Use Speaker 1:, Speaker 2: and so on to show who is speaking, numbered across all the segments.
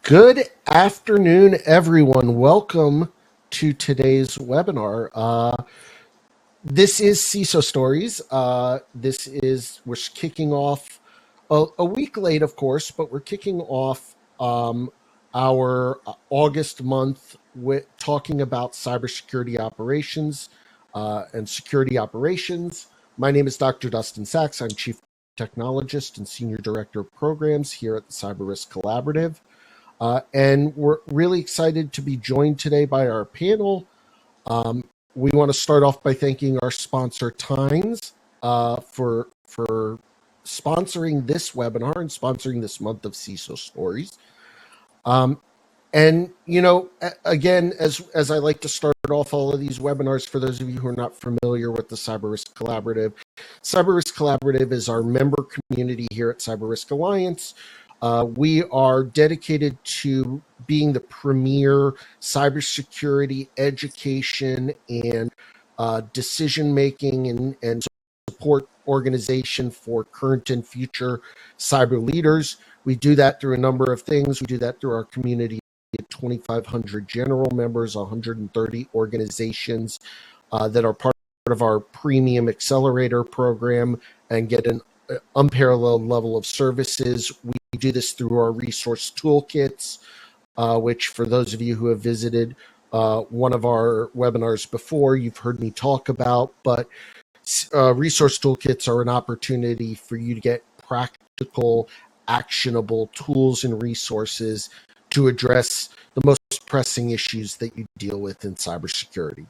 Speaker 1: Good afternoon, everyone. Welcome to today's webinar. This is CISO Stories. We're kicking off a week late, of course, but we're kicking off our August month with talking about cybersecurity operations and security operations. My name is Dr. Dustin Sachs. I'm Chief Technologist and Senior Director of Programs here at the Cyber Risk Collaborative. And we're really excited to be joined today by our panel. We want to start off by thanking our sponsor, Tynes, for sponsoring this webinar and sponsoring this month of CISO Stories. And, you know, again, as I like to start off all of these webinars, for those of you who are not familiar with the Cyber Risk Collaborative is our member community here at Cyber Risk Alliance. We are dedicated to being the premier cybersecurity education and decision-making and support organization for current and future cyber leaders. We do that through a number of things. We do that through our community of 2,500 general members, 130 organizations that are part of our premium accelerator program and get an unparalleled level of services. We do this through our resource toolkits, which for those of you who have visited one of our webinars before, you've heard me talk about, but resource toolkits are an opportunity for you to get practical, actionable tools and resources to address the most pressing issues that you deal with in cybersecurity.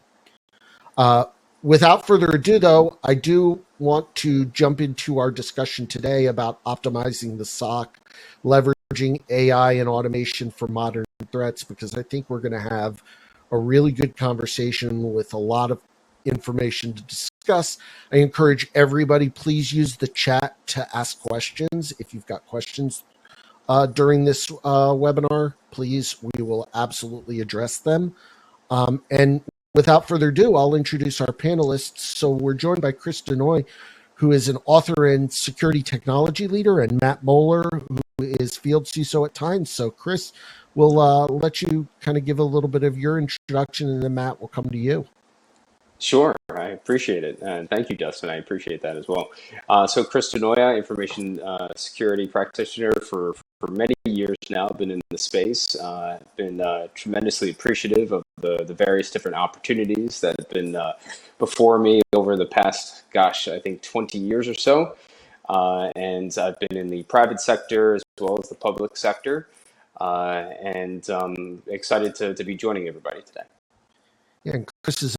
Speaker 1: Without further ado, though, I do want to jump into our discussion today about optimizing the SOC, leveraging AI and automation for modern threats, because I think we're going to have a really good conversation with a lot of information to discuss. I encourage everybody, please use the chat to ask questions. If you've got questions during this webinar, please, we will absolutely address them. And without further ado, I'll introduce our panelists. So we're joined by Chris Denoy, who is an author and security technology leader, and Matt Moeller, who is field CISO at Tynes. So Chris, we'll let you kind of give a little bit of your introduction, and then Matt will come to you.
Speaker 2: Sure, I appreciate it. And thank you, Dustin. I appreciate that as well. So Chris Denoy, information security practitioner for many years now, been in the space, been tremendously appreciative of the various different opportunities that have been before me over the past, I think 20 years or so. And I've been in the private sector as well as the public sector, and excited to be joining everybody today.
Speaker 1: Yeah, and Chris is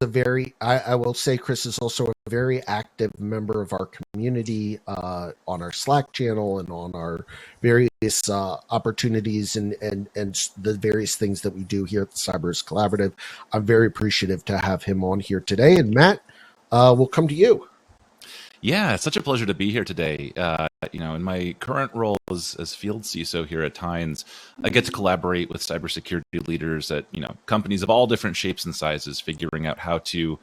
Speaker 1: I will say Chris is also a very active member of our community on our Slack channel and on our various opportunities and the various things that we do here at the Cyber Risk Collaborative. I'm very appreciative to have him on here today. And Matt, we'll come to you.
Speaker 3: Yeah, it's such a pleasure to be here today. In my current role as field CISO here at Tynes, I get to collaborate with cybersecurity leaders at companies of all different shapes and sizes, figuring out how to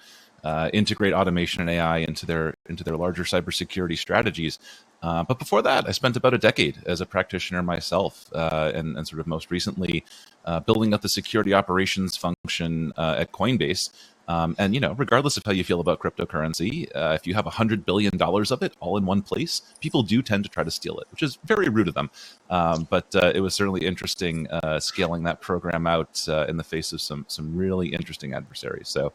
Speaker 3: integrate automation and AI into their larger cybersecurity strategies. But before that, I spent about a decade as a practitioner myself, and sort of most recently building up the security operations function at Coinbase. And regardless of how you feel about cryptocurrency, if you have $100 billion of it all in one place, people do tend to try to steal it, which is very rude of them. But it was certainly interesting scaling that program out in the face of some really interesting adversaries. So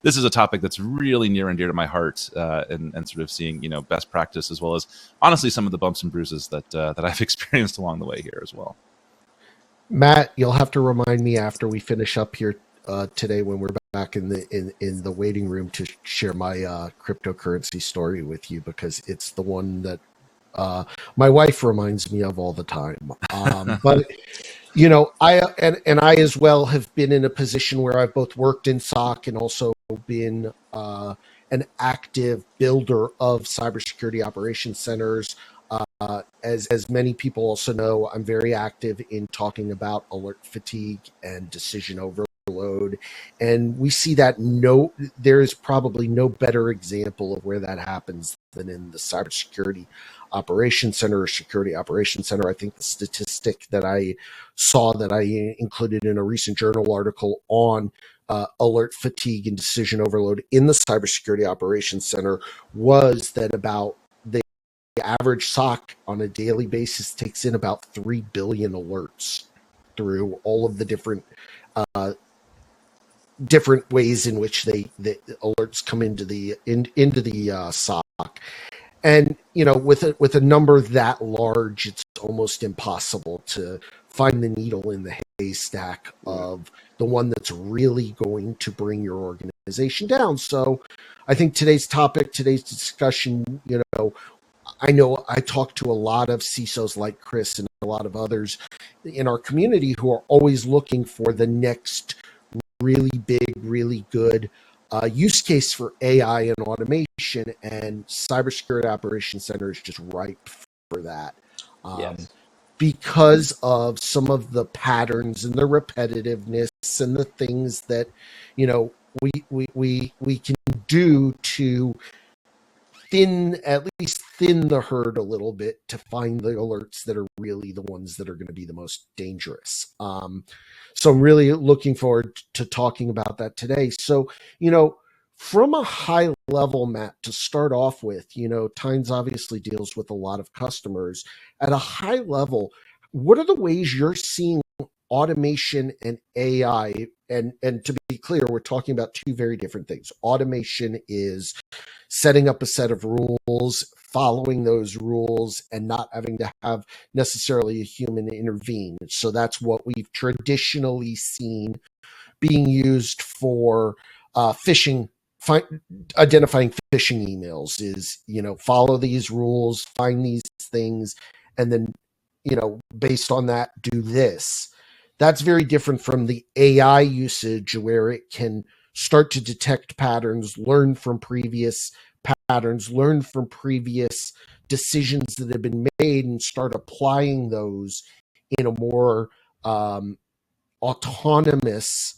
Speaker 3: this is a topic that's really near and dear to my heart, and sort of seeing best practice, as well as honestly some of the bumps and bruises that I've experienced along the way here as well.
Speaker 1: Matt, you'll have to remind me after we finish up here today, when we're back in the waiting room, to share my cryptocurrency story with you, because it's the one that my wife reminds me of all the time. But I as well have been in a position where I've both worked in SOC and also been an active builder of cybersecurity operations centers. As many people also know, I'm very active in talking about alert fatigue and decision overload overload. And we see that there is probably no better example of where that happens than in the cybersecurity operations center or security operations center. I think the statistic that I saw that I included in a recent journal article on alert fatigue and decision overload in the cybersecurity operations center was that about the average SOC on a daily basis takes in about 3 billion alerts through all of the different ways in which the alerts come into the SOC. And with a number that large, it's almost impossible to find the needle in the haystack of the one that's really going to bring your organization down. So I think today's discussion, I know I talk to a lot of CISOs like Chris and a lot of others in our community who are always looking for the next really big, really good use case for AI and automation, and Cybersecurity Operations Center is just ripe for that.
Speaker 2: Yes.
Speaker 1: Because of some of the patterns and the repetitiveness and the things that we can do to at least thin the herd a little bit to find the alerts that are really the ones that are going to be the most dangerous. So I'm really looking forward to talking about that today. So, from a high level, Matt, to start off with, Tynes obviously deals with a lot of customers. At a high level, what are the ways you're seeing automation and AI? And to be clear, we're talking about two very different things. Automation is setting up a set of rules, following those rules, and not having to have necessarily a human intervene. So that's what we've traditionally seen being used for phishing, identifying phishing emails is, follow these rules, find these things, and then, based on that, do this. That's very different from the AI usage where it can start to detect patterns, learn from previous patterns, learn from previous decisions that have been made, and start applying those in a more autonomous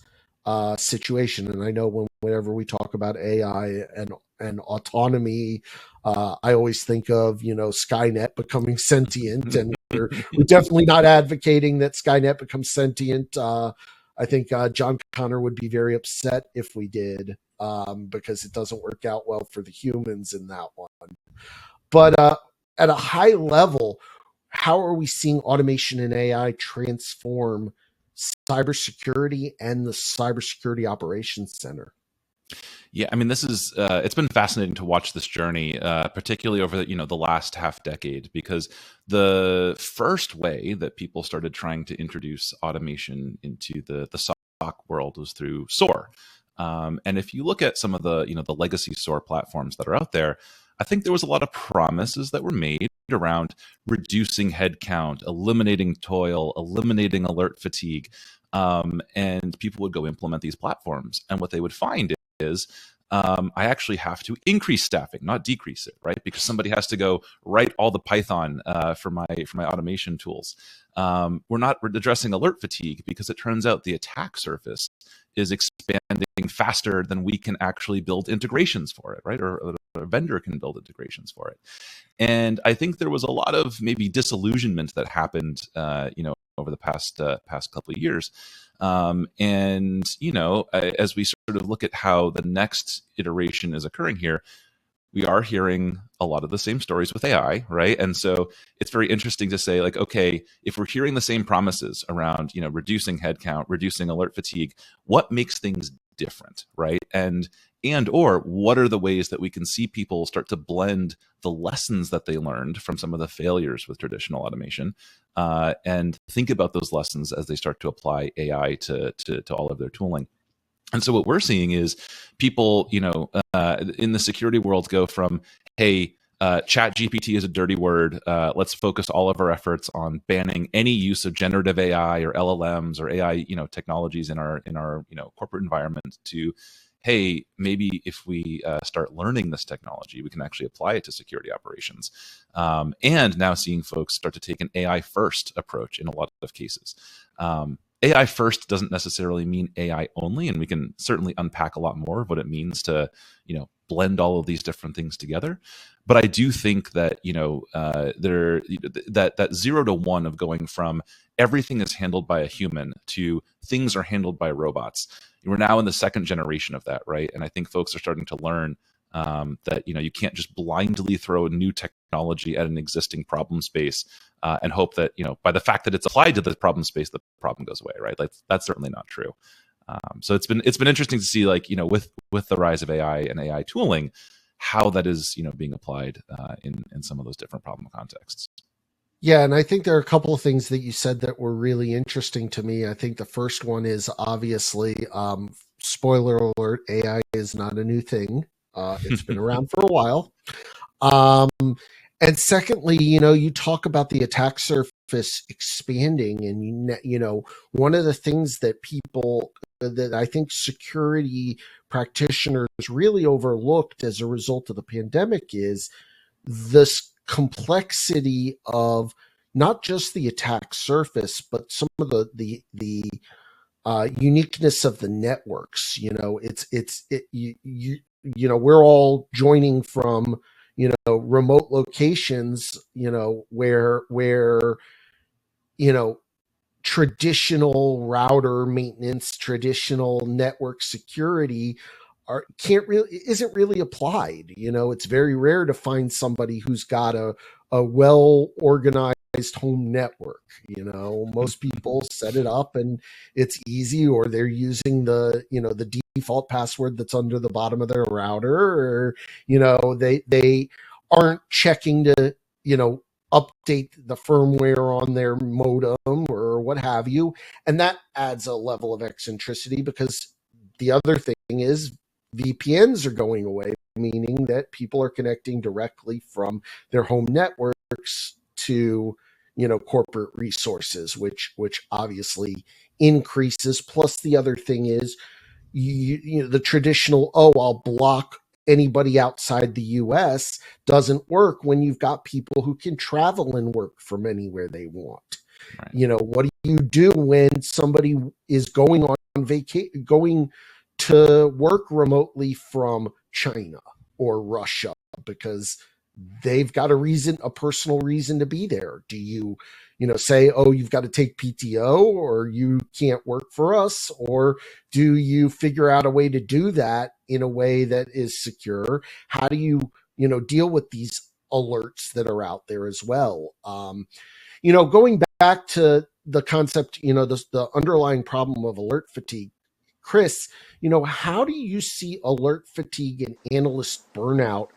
Speaker 1: situation. And I know whenever we talk about AI and autonomy, I always think of Skynet becoming sentient, and we're definitely not advocating that Skynet becomes sentient. I think John Connor would be very upset if we did, because it doesn't work out well for the humans in that one. But at a high level, how are we seeing automation and AI transform cybersecurity and the Cybersecurity Operations Center?
Speaker 3: Yeah, I mean, this is it's been fascinating to watch this journey, particularly over the last half decade, because the first way that people started trying to introduce automation into the SOC world was through SOAR. And if you look at some of the the legacy SOAR platforms that are out there, I think there was a lot of promises that were made around reducing headcount, eliminating toil, eliminating alert fatigue, and people would go implement these platforms, and what they would find is I actually have to increase staffing, not decrease it, right? Because somebody has to go write all the Python for my automation tools. We're addressing alert fatigue because it turns out the attack surface is expanding faster than we can actually build integrations for it, right? Or a vendor can build integrations for it. And I think there was a lot of maybe disillusionment that happened, over the past couple of years. And as we sort of look at how the next iteration is occurring here, we are hearing a lot of the same stories with AI, right? And so it's very interesting to say, like, okay, if we're hearing the same promises around, reducing headcount, reducing alert fatigue, what makes things different, right? And or what are the ways that we can see people start to blend the lessons that they learned from some of the failures with traditional automation, and think about those lessons as they start to apply AI to all of their tooling. And so what we're seeing is people, in the security world go from, hey, chat GPT is a dirty word. Let's focus all of our efforts on banning any use of generative AI or LLMs or AI, technologies in our corporate environment, to, hey, maybe if we start learning this technology, we can actually apply it to security operations. And now seeing folks start to take an AI first approach in a lot of cases. AI first doesn't necessarily mean AI only, and we can certainly unpack a lot more of what it means to, blend all of these different things together. But I do think that that 0 to 1 of going from everything is handled by a human to things are handled by robots. We're now in the second generation of that, right? And I think folks are starting to learn that you can't just blindly throw a new technology at an existing problem space and hope that by the fact that it's applied to the problem space, the problem goes away, right? Like that's certainly not true. So it's been interesting to see, with the rise of AI and AI tooling, how that is being applied in some of those different problem contexts.
Speaker 1: Yeah, and I think there are a couple of things that you said that were really interesting to me. I think the first one is obviously, spoiler alert, AI is not a new thing. It's been around for a while. And secondly, you talk about the attack surface expanding, and one of the things that I think security practitioners really overlooked as a result of the pandemic is this complexity of not just the attack surface, but some of the uniqueness of the networks. We're all joining from remote locations, where traditional router maintenance, traditional network security isn't really applied. It's very rare to find somebody who's got a well organized home network. Most people set it up and it's easy, or they're using the default password that's under the bottom of their router, or they aren't checking to update the firmware on their modem or what have you. And that adds a level of eccentricity, because the other thing is VPNs are going away, meaning that people are connecting directly from their home networks to corporate resources, which obviously increases. Plus, the other thing is the traditional, I'll block anybody outside the US, doesn't work when you've got people who can travel and work from anywhere they want. Right. What do you do when somebody is going to work remotely from China or Russia because they've got a personal reason to be there? Do you say, you've got to take PTO, or you can't work for us? Or do you figure out a way to do that in a way that is secure? How do you, deal with these alerts that are out there as well? Going back to the concept, the underlying problem of alert fatigue, Chris, how do you see alert fatigue and analyst burnout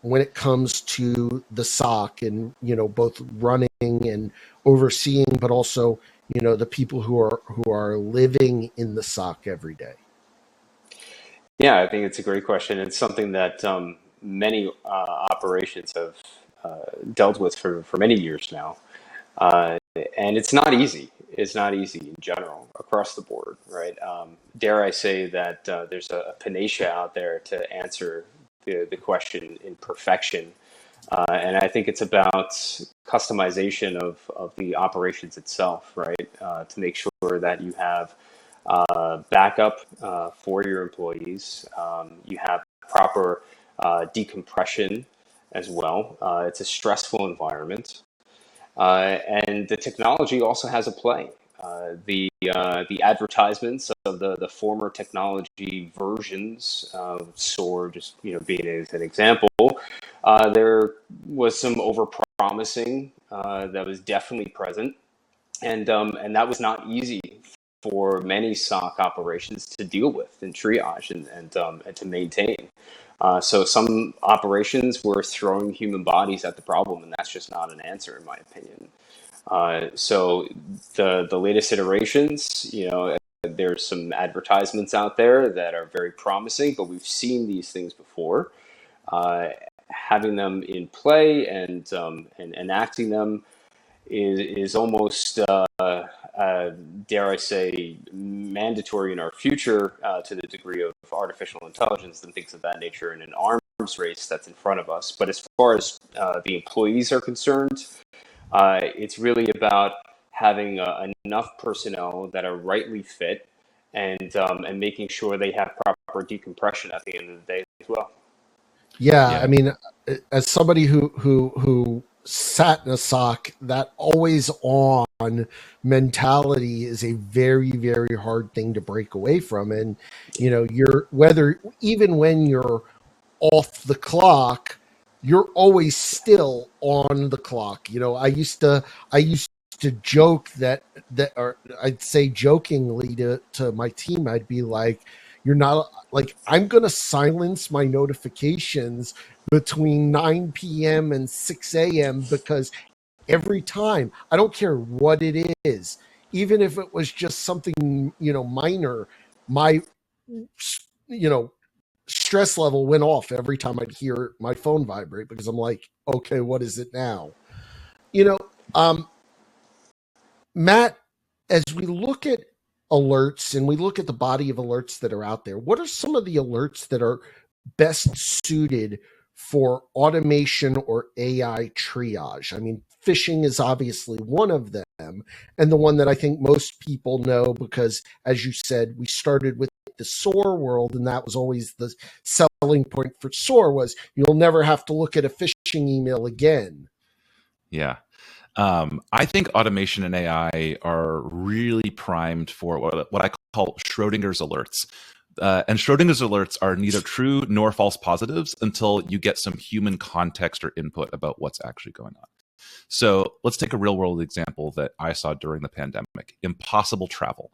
Speaker 1: when it comes to the SOC and, both running and overseeing, but also, the people who are living in the SOC every day?
Speaker 2: Yeah, I think it's a great question. It's something that many operations have dealt with for many years now. And it's not easy. It's not easy in general across the board, right? Dare I say that there's a panacea out there to answer the question in perfection. And I think it's about customization of the operations itself, right? To make sure that you have backup for your employees. You have proper decompression as well. It's a stressful environment. And the technology also has a play. The advertisements of the former technology versions, SOAR, just being as an example, there was some over promising that was definitely present, and that was not easy for many SOC operations to deal with and triage and to maintain. So some operations were throwing human bodies at the problem, and that's just not an answer, in my opinion. So the latest iterations, there's some advertisements out there that are very promising, but we've seen these things before. Having them in play and enacting them is almost, dare I say, mandatory in our future to the degree of artificial intelligence and things of that nature in an arms race that's in front of us. But as far as the employees are concerned, it's really about having enough personnel that are rightly fit, and making sure they have proper decompression at the end of the day as well.
Speaker 1: Yeah, I mean, as somebody who sat in a SOC, that always on mentality is a very, very hard thing to break away from. And you're whether even when you're off the clock, you're always still on the clock. I used to joke that or I'd say jokingly to my team, I'd be like, you're not like, I'm gonna silence my notifications between 9 p.m. and 6 a.m. because every time, I don't care what it is, even if it was just something minor, my you know stress level went off every time I'd hear my phone vibrate, because I'm like, okay, what is it now? You know, Matt, as we look at alerts and we look at the body of alerts that are out there, what are some of the alerts that are best suited for automation or AI triage? I mean, phishing is obviously one of them, and the one that I think most people know because, as you said, we started with the SOAR world, and that was always the selling point for SOAR was you'll never have to look at a phishing email again.
Speaker 3: Yeah. I think automation and AI are really primed for what I call Schrodinger's alerts. And Schrodinger's alerts are neither true nor false positives until you get some human context or input about what's actually going on. So let's take a real world example that I saw during the pandemic: impossible travel.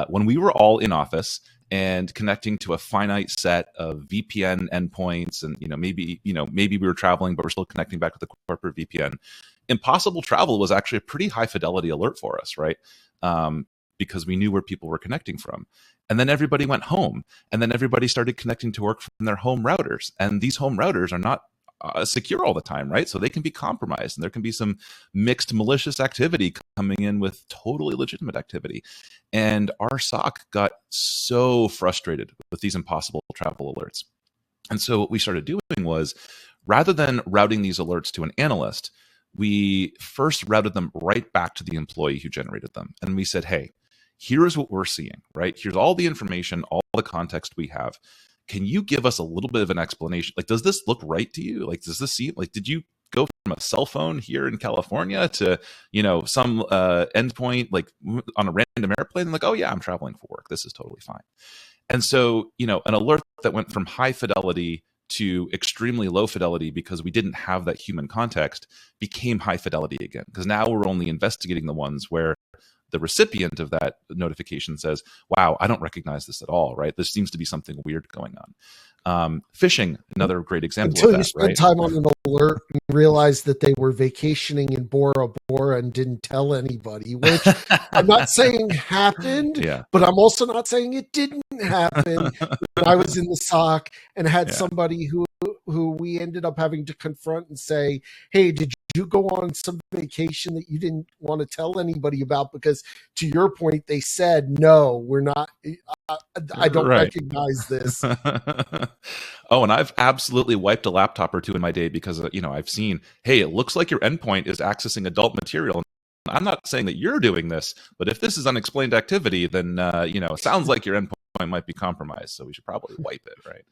Speaker 3: When we were all in office and connecting to a finite set of VPN endpoints, and maybe we were traveling, but we're still connecting back with the corporate VPN. Impossible travel was actually a pretty high fidelity alert for us, right? Because we knew where people were connecting from. And then everybody went home, and then everybody started connecting to work from their home routers. And these home routers are not secure all the time, right? So they can be compromised, and there can be some mixed malicious activity coming in with totally legitimate activity. And our SOC got so frustrated with these impossible travel alerts. And so what we started doing was, rather than routing these alerts to an analyst, we first routed them right back to the employee who generated them. And we said, hey, here's what we're seeing, right? Here's all the information, all the context we have. Can you give us a little bit of an explanation? Like, does this look right to you? Like, does this seem like, did you go from a cell phone here in California to, some endpoint, like on a random airplane? Like, oh yeah, I'm traveling for work. This is totally fine. And so, an alert that went from high fidelity to extremely low fidelity because we didn't have that human context became high fidelity again. Because now we're only investigating the ones where the recipient of that notification says, wow, I don't recognize this at all, right? This seems to be something weird going on. Phishing, another great example
Speaker 1: Until
Speaker 3: of that,
Speaker 1: you spend
Speaker 3: right?
Speaker 1: time on an alert and realize that they were vacationing in Bora Bora and didn't tell anybody, which I'm not saying happened,
Speaker 3: Yeah.
Speaker 1: but I'm also not saying it didn't happen. When I was in the SOC and had somebody who we ended up having to confront and say, hey, did you go on some vacation that you didn't want to tell anybody about? Because to your point, they said, no, we're not. I don't recognize this.
Speaker 3: Oh, and I've absolutely wiped a laptop or two in my day because, I've seen, hey, it looks like your endpoint is accessing adult material. I'm not saying that you're doing this, but if this is unexplained activity, then, it sounds like your endpoint might be compromised. So we should probably wipe it, right?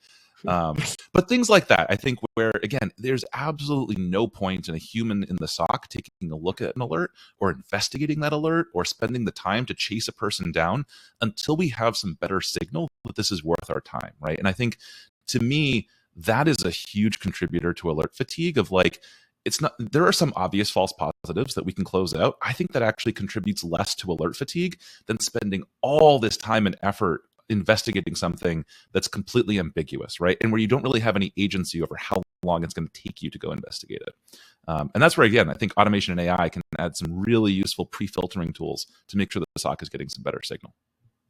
Speaker 3: But things like that, I think, where, again, there's absolutely no point in a human in the SOC taking a look at an alert or investigating that alert or spending the time to chase a person down until we have some better signal that this is worth our time, right? And I think, to me, that is a huge contributor to alert fatigue of like, it's not, there are some obvious false positives that we can close out. I think that actually contributes less to alert fatigue than spending all this time and effort investigating something that's completely ambiguous, right? And where you don't really have any agency over how long it's going to take you to go investigate it. And that's where, again, I think automation and AI can add some really useful pre-filtering tools to make sure that the SOC is getting some better signal.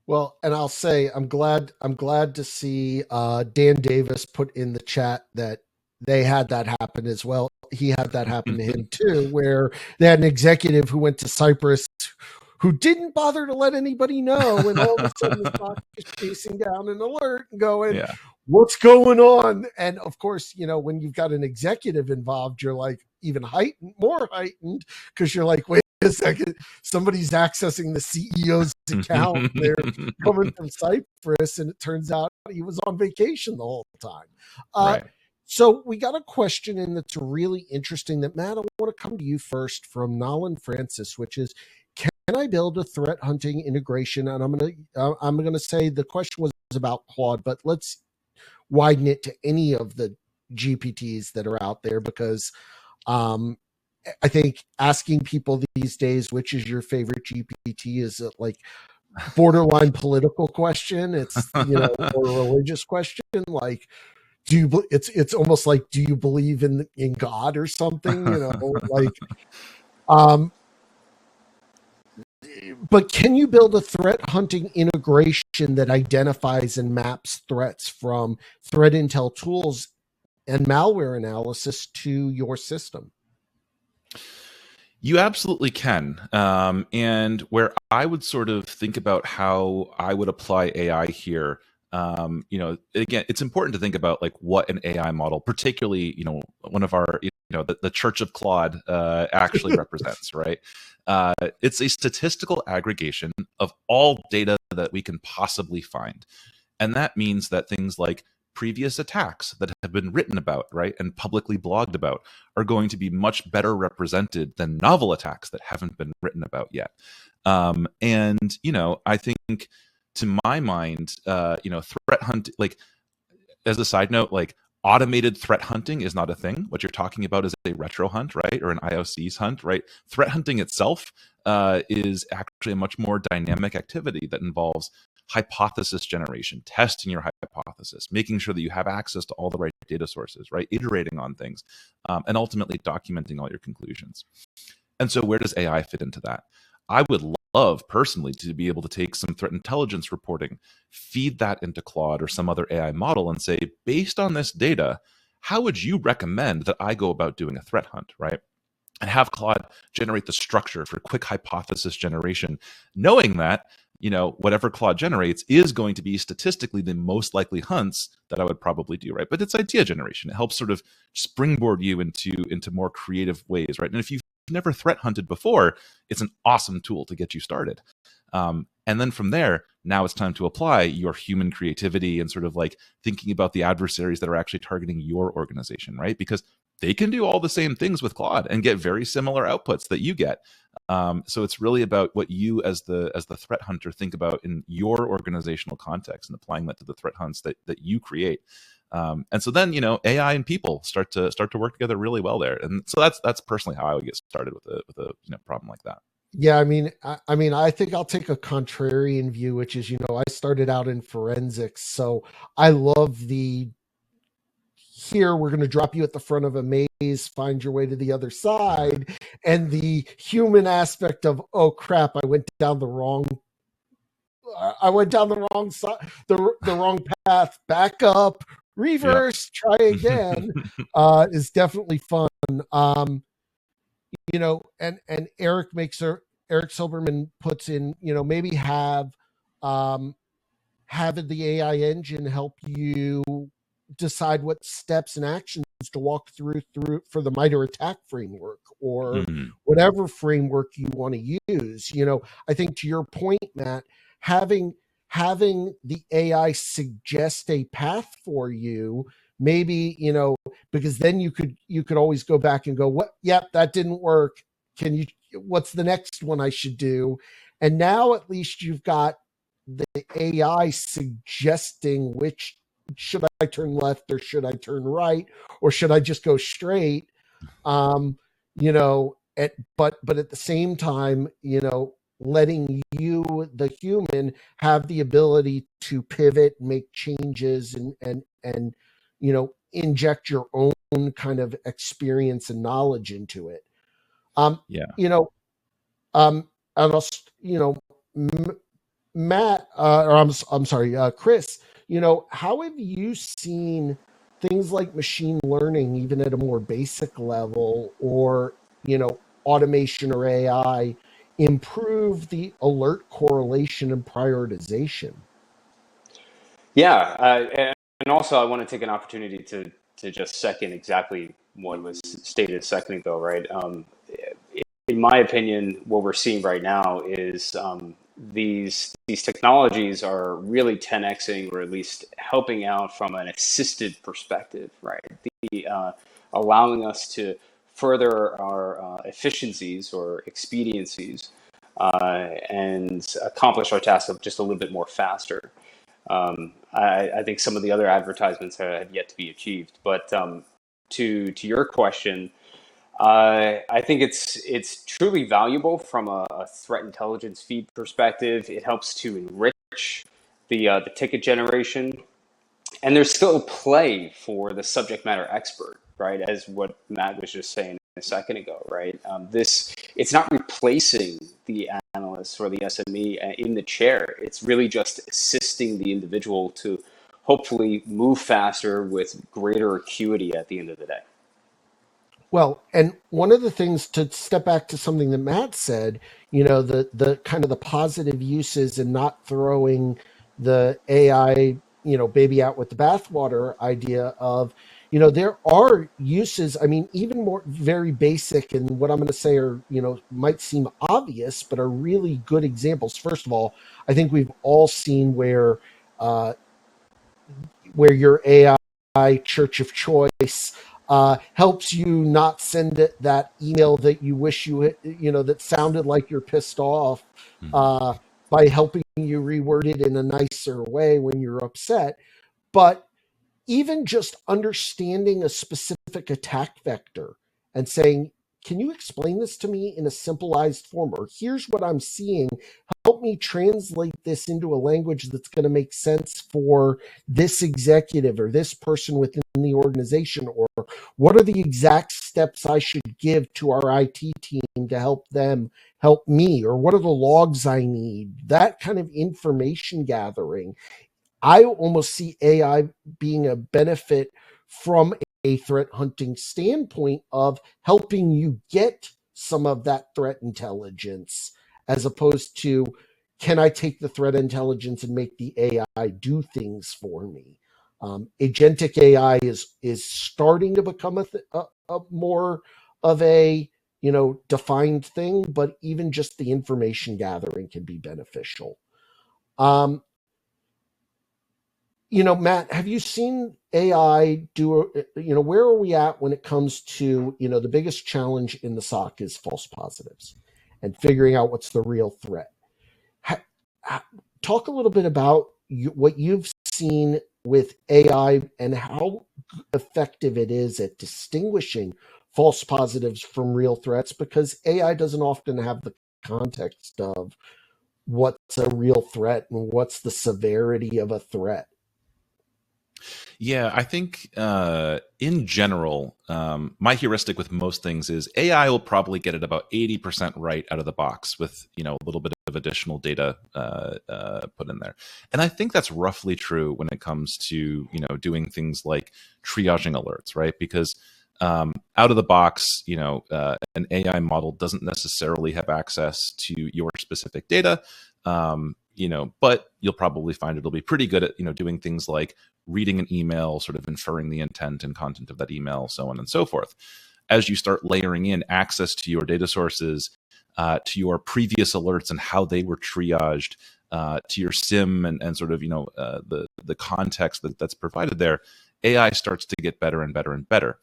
Speaker 1: Well, and I'll say I'm glad to see Dan Davis put in the chat that they had that happen as well. He had that happen to him too, where they had an executive who went to Cyprus who didn't bother to let anybody know, and all of a sudden the SOC is chasing down an alert and going, what's going on? And of course, when you've got an executive involved, you're like even more heightened, because you're like, wait a second, somebody's accessing the CEO's account. They're coming from Cyprus, and it turns out he was on vacation the whole time.
Speaker 3: Right.
Speaker 1: So we got a question in that's really interesting that, Matt, I want to come to you first from Nolan Francis, which is, can I build a threat hunting integration? And I'm gonna say the question was about Claude, but let's widen it to any of the GPTs that are out there, because I think asking people these days which is your favorite GPT is like borderline political question. It's, or a religious question. Like, do you? It's almost like, do you believe in God or something? Like, but can you build a threat hunting integration that identifies and maps threats from threat intel tools and malware analysis to your system?
Speaker 3: You absolutely can. And where I would sort of think about how I would apply AI here, again, it's important to think about like what an AI model, particularly, one of our, the Church of Claude actually represents, right? It's a statistical aggregation of all data that we can possibly find. And that means that things like previous attacks that have been written about, right, and publicly blogged about are going to be much better represented than novel attacks that haven't been written about yet. I think, to my mind, threat hunt, like, as a side note, like, automated threat hunting is not a thing. What you're talking about is a retro hunt, right, or an IOC's hunt, right? Threat hunting itself is actually a much more dynamic activity that involves hypothesis generation, testing your hypothesis, making sure that you have access to all the right data sources, right, iterating on things, and ultimately documenting all your conclusions. And so where does AI fit into that? I would love personally to be able to take some threat intelligence reporting, feed that into Claude or some other AI model and say, based on this data, how would you recommend that I go about doing a threat hunt, right? And have Claude generate the structure for quick hypothesis generation, knowing that, whatever Claude generates is going to be statistically the most likely hunts that I would probably do, right? But it's idea generation. It helps sort of springboard you into more creative ways, right? And if you've never threat hunted before, it's an awesome tool to get you started. And then from there, now it's time to apply your human creativity and sort of like thinking about the adversaries that are actually targeting your organization, right? Because they can do all the same things with Claude and get very similar outputs that you get. So it's really about what you as the threat hunter think about in your organizational context and applying that to the threat hunts that you create. And so then, AI and people start to work together really well there. And so that's personally how I would get started with a problem like that.
Speaker 1: Yeah, I think I'll take a contrarian view, which is, I started out in forensics, so I love here we're going to drop you at the front of a maze, find your way to the other side, and the human aspect of, oh crap, I went down the wrong side, the wrong path, back up, reverse, try again, is definitely fun. And Eric Silberman puts in, maybe have the AI engine help you decide what steps and actions to walk through for the MITRE ATT&CK framework, or whatever framework you want to use. I think, to your point, Matt, having the AI suggest a path for you, maybe, because then you could always go back and go, what, yep, that didn't work. What's the next one I should do? And now at least you've got the AI suggesting which, should I turn left or should I turn right, or should I just go straight? But at the same time, letting you, the human, have the ability to pivot, make changes, and inject your own kind of experience and knowledge into it. And also, Matt, or I'm sorry, Chris, how have you seen things like machine learning, even at a more basic level, or, automation or AI, improve the alert correlation and prioritization?
Speaker 2: Yeah, and also I want to take an opportunity to just second exactly what was stated a second ago, right? In in my opinion, what we're seeing right now is these technologies are really 10xing, or at least helping out from an assisted perspective, right? Allowing us to further our efficiencies or expediencies and accomplish our tasks just a little bit more faster. I think some of the other advertisements have yet to be achieved. But to your question, I think it's truly valuable from a threat intelligence feed perspective. It helps to enrich the ticket generation, and there's still play for the subject matter expert, right? As what Matt was just saying a second ago, right? It's not replacing the analyst or the SME in the chair. It's really just assisting the individual to hopefully move faster with greater acuity at the end of the day.
Speaker 1: Well, and one of the things, to step back to something that Matt said, the kind of the positive uses and not throwing the AI, baby out with the bathwater idea of, there are uses, I mean, even more very basic, and what I'm going to say are, might seem obvious, but are really good examples. First of all, I think we've all seen where your AI church of choice helps you not send it that email that you wish you had, that sounded like you're pissed off, by helping you reword it in a nicer way when you're upset. But even just understanding a specific attack vector and saying, can you explain this to me in a simplified form? Or here's what I'm seeing. Help me translate this into a language that's going to make sense for this executive or this person within the organization. Or what are the exact steps I should give to our IT team to help them help me? Or what are the logs I need? That kind of information gathering. I almost see AI being a benefit from a threat hunting standpoint of helping you get some of that threat intelligence, as opposed to, can I take the threat intelligence and make the AI do things for me? Agentic AI is starting to become a more of a defined thing, but even just the information gathering can be beneficial. Matt, have you seen AI do, where are we at when it comes to, the biggest challenge in the SOC is false positives and figuring out what's the real threat. Talk a little bit about what you've seen with AI and how effective it is at distinguishing false positives from real threats, because AI doesn't often have the context of what's a real threat and what's the severity of a threat.
Speaker 3: Yeah, I think in general, my heuristic with most things is AI will probably get it about 80% right out of the box with a little bit of additional data put in there. And I think that's roughly true when it comes to doing things like triaging alerts, right? Because out of the box, an AI model doesn't necessarily have access to your specific data. But you'll probably find it'll be pretty good at, doing things like reading an email, sort of inferring the intent and content of that email, so on and so forth. As you start layering in access to your data sources, to your previous alerts and how they were triaged, to your SIM and sort of, the context that's provided there, AI starts to get better and better and better.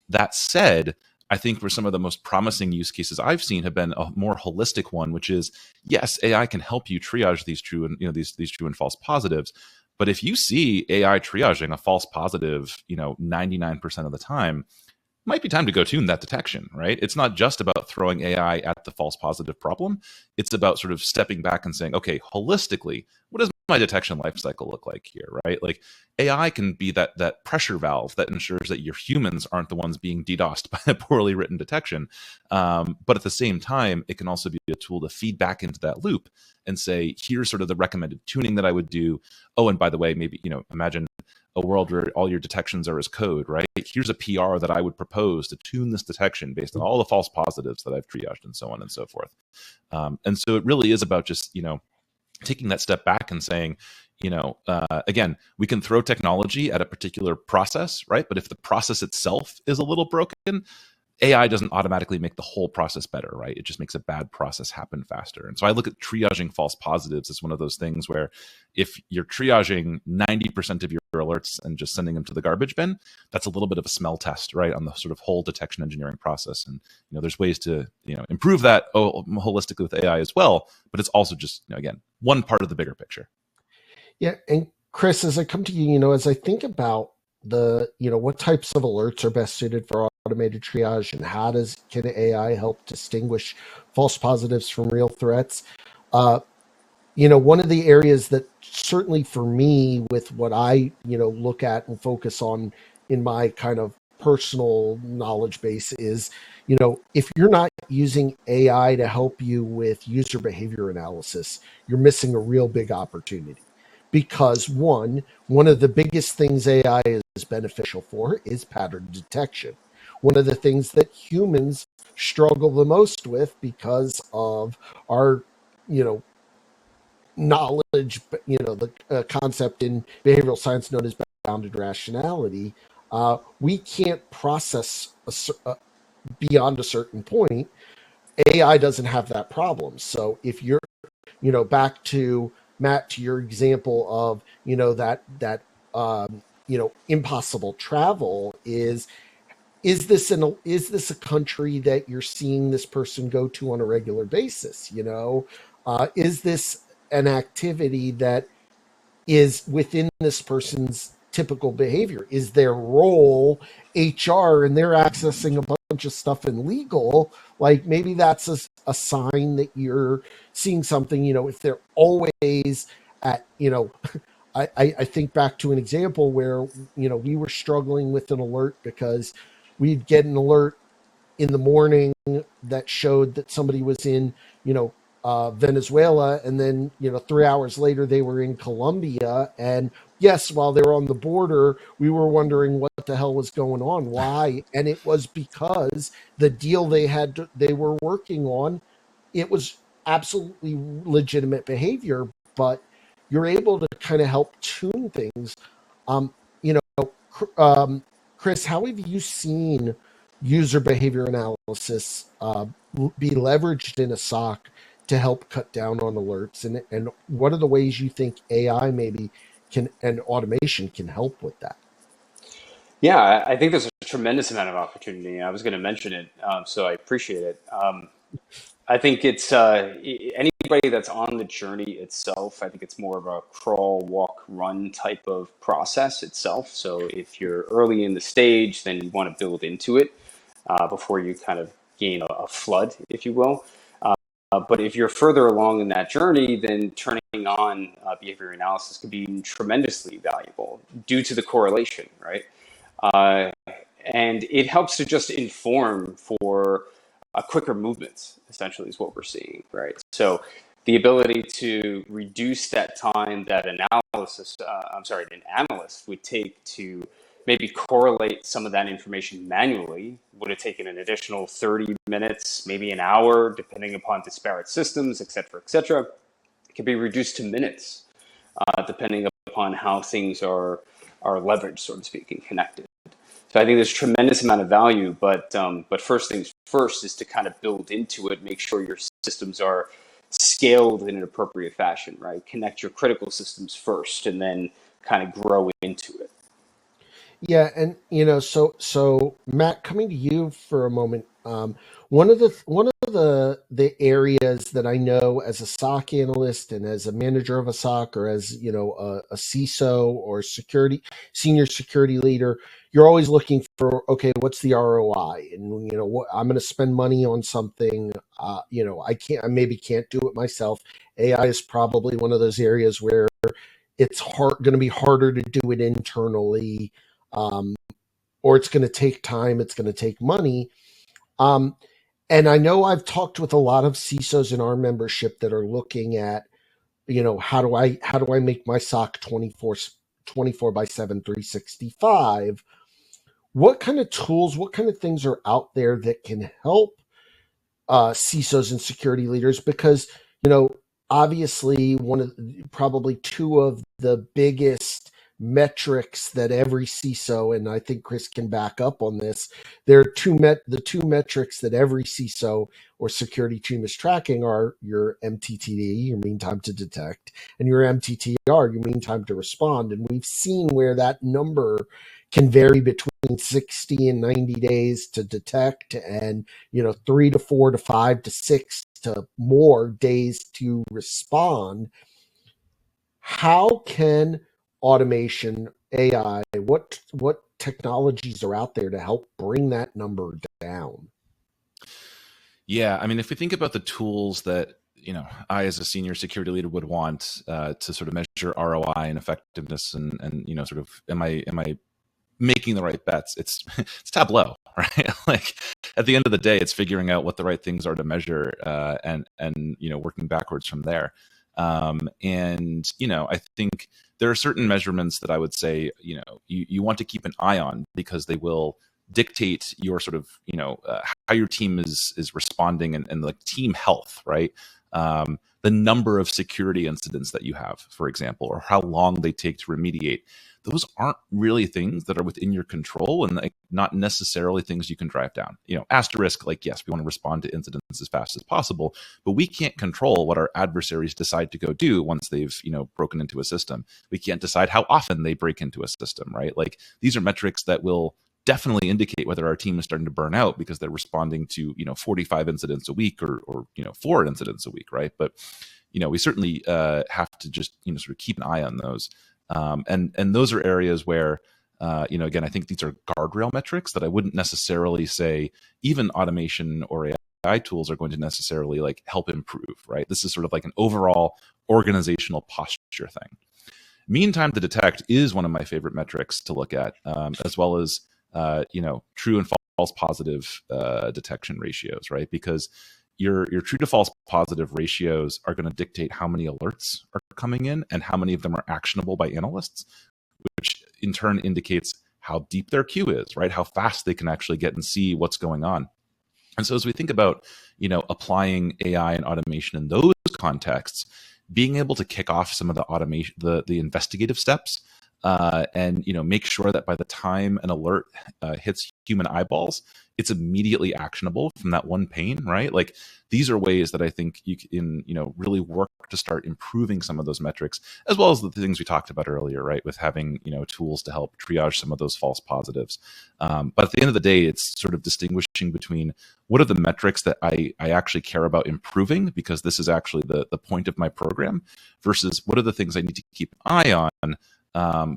Speaker 3: That said, I think for some of the most promising use cases I've seen have been a more holistic one, which is, yes, AI can help you triage these true and these true and false positives. But if you see AI triaging a false positive, 99% of the time, might be time to go tune that detection, right? It's not just about throwing AI at the false positive problem. It's about sort of stepping back and saying, okay, holistically, what does my detection lifecycle look like here, right? Like AI can be that pressure valve that ensures that your humans aren't the ones being DDoSed by a poorly written detection. But at the same time, it can also be a tool to feed back into that loop and say, here's sort of the recommended tuning that I would do. Oh, and by the way, maybe, imagine a world where all your detections are as code, right? Here's a PR that I would propose to tune this detection based on all the false positives that I've triaged and so on and so forth. And so it really is about just, taking that step back and saying, again, we can throw technology at a particular process, right? But if the process itself is a little broken, AI doesn't automatically make the whole process better, right? It just makes a bad process happen faster. And so I look at triaging false positives as one of those things where if you're triaging 90% of your alerts and just sending them to the garbage bin, that's a little bit of a smell test, right, on the sort of whole detection engineering process. And there's ways to improve that holistically with AI as well, but it's also just again one part of the bigger picture.
Speaker 1: Yeah, and Chris, as I come to you, as I think about what types of alerts are best suited for automated triage, and how can AI help distinguish false positives from real threats? One of the areas that certainly for me, with what I look at and focus on in my kind of personal knowledge base is, if you're not using AI to help you with user behavior analysis, you're missing a real big opportunity. Because one of the biggest things AI is beneficial for is pattern detection. One of the things that humans struggle the most with because of our, knowledge, the concept in behavioral science known as bounded rationality, we can't process beyond a certain point. AI doesn't have that problem. So if you're, back to Matt, to your example of, that impossible travel is this a country that you're seeing this person go to on a regular basis? Is this an activity that is within this person's typical behavior? Is their role HR and they're accessing a bunch of stuff in legal? Like maybe that's a sign that you're seeing something, if they're always at, I think back to an example where, we were struggling with an alert because we'd get an alert in the morning that showed that somebody was in, Venezuela, and then 3 hours later they were in Colombia. And yes, while they were on the border, we were wondering what the hell was going on, why, and it was because the deal they were working on, it was absolutely legitimate behavior, but you're able to kind of help tune things. Chris, how have you seen user behavior analysis be leveraged in a SOC to help cut down on alerts, and what are the ways you think AI maybe and automation can help with that?
Speaker 2: Yeah, I think there's a tremendous amount of opportunity. I was going to mention it, so I appreciate it. I think it's anybody that's on the journey itself. I think it's more of a crawl, walk, run type of process itself. So if you're early in the stage, then you want to build into it before you kind of gain a flood, if you will. But if you're further along in that journey, then turning on behavior analysis could be tremendously valuable due to the correlation, right? And it helps to just inform for quicker movements, essentially, is what we're seeing, right? So the ability to reduce that time that an analyst would take to maybe correlate some of that information manually would have taken an additional 30 minutes, maybe an hour, depending upon disparate systems, et cetera, can be reduced to minutes, depending upon how things are leveraged, so to speak, and connected. So I think there's a tremendous amount of value, but first things first is to kind of build into it, make sure your systems are scaled in an appropriate fashion, right? Connect your critical systems first, and then kind of grow into it.
Speaker 1: Yeah, and so Matt, coming to you for a moment, one of the areas that I know as a SOC analyst and as a manager of a SOC, or as a CISO or senior security leader, you're always looking for, okay, what's the ROI, and what I'm going to spend money on something. I maybe can't do it myself. AI is probably one of those areas where it's going to be harder to do it internally, or it's going to take time, it's going to take money. And I know I've talked with a lot of CISOs in our membership that are looking at, how do I make my SOC 24 by 7, 365? What kind of tools, what kind of things are out there that can help CISOs and security leaders? Because, obviously probably two of the biggest metrics that every CISO, and I think Chris can back up on this, there are the two metrics that every CISO or security team is tracking are your MTTD, your mean time to detect, and your MTTR, your mean time to respond. And we've seen where that number can vary between 60 and 90 days to detect, and 3 to 4 to 5 to 6 to more days to respond. How can automation, AI, what technologies are out there to help bring that number down?
Speaker 3: Yeah, I mean, if we think about the tools that I as a senior security leader would want to sort of measure ROI and effectiveness, and sort of am I making the right bets? It's Tableau, right? Like at the end of the day, it's figuring out what the right things are to measure, and working backwards from there. I think there are certain measurements that I would say you want to keep an eye on, because they will dictate your sort of how your team is responding, and like team health, right? The number of security incidents that you have, for example, or how long they take to remediate. Those aren't really things that are within your control, and like not necessarily things you can drive down. Asterisk, like, yes, we want to respond to incidents as fast as possible, but we can't control what our adversaries decide to go do once they've broken into a system. We can't decide how often they break into a system, right? Like these are metrics that will definitely indicate whether our team is starting to burn out because they're responding to 45 incidents a week, or 4 incidents a week, right? But we certainly have to just sort of keep an eye on those. And those are areas where, again, I think these are guardrail metrics that I wouldn't necessarily say even automation or AI tools are going to necessarily like help improve, right? This is sort of like an overall organizational posture thing. Mean time to detect is one of my favorite metrics to look at, as well as true and false positive detection ratios, right? Because your true to false positive ratios are going to dictate how many alerts are coming in and how many of them are actionable by analysts, which in turn indicates how deep their queue is, right? How fast they can actually get and see what's going on. And so as we think about, applying AI and automation in those contexts, being able to kick off some of the automation, the investigative steps, and make sure that by the time an alert hits human eyeballs, it's immediately actionable from that one pane, right? Like these are ways that I think you can really work to start improving some of those metrics, as well as the things we talked about earlier, right? With having tools to help triage some of those false positives. But at the end of the day, it's sort of distinguishing between what are the metrics that I actually care about improving, because this is actually the point of my program, versus what are the things I need to keep an eye on,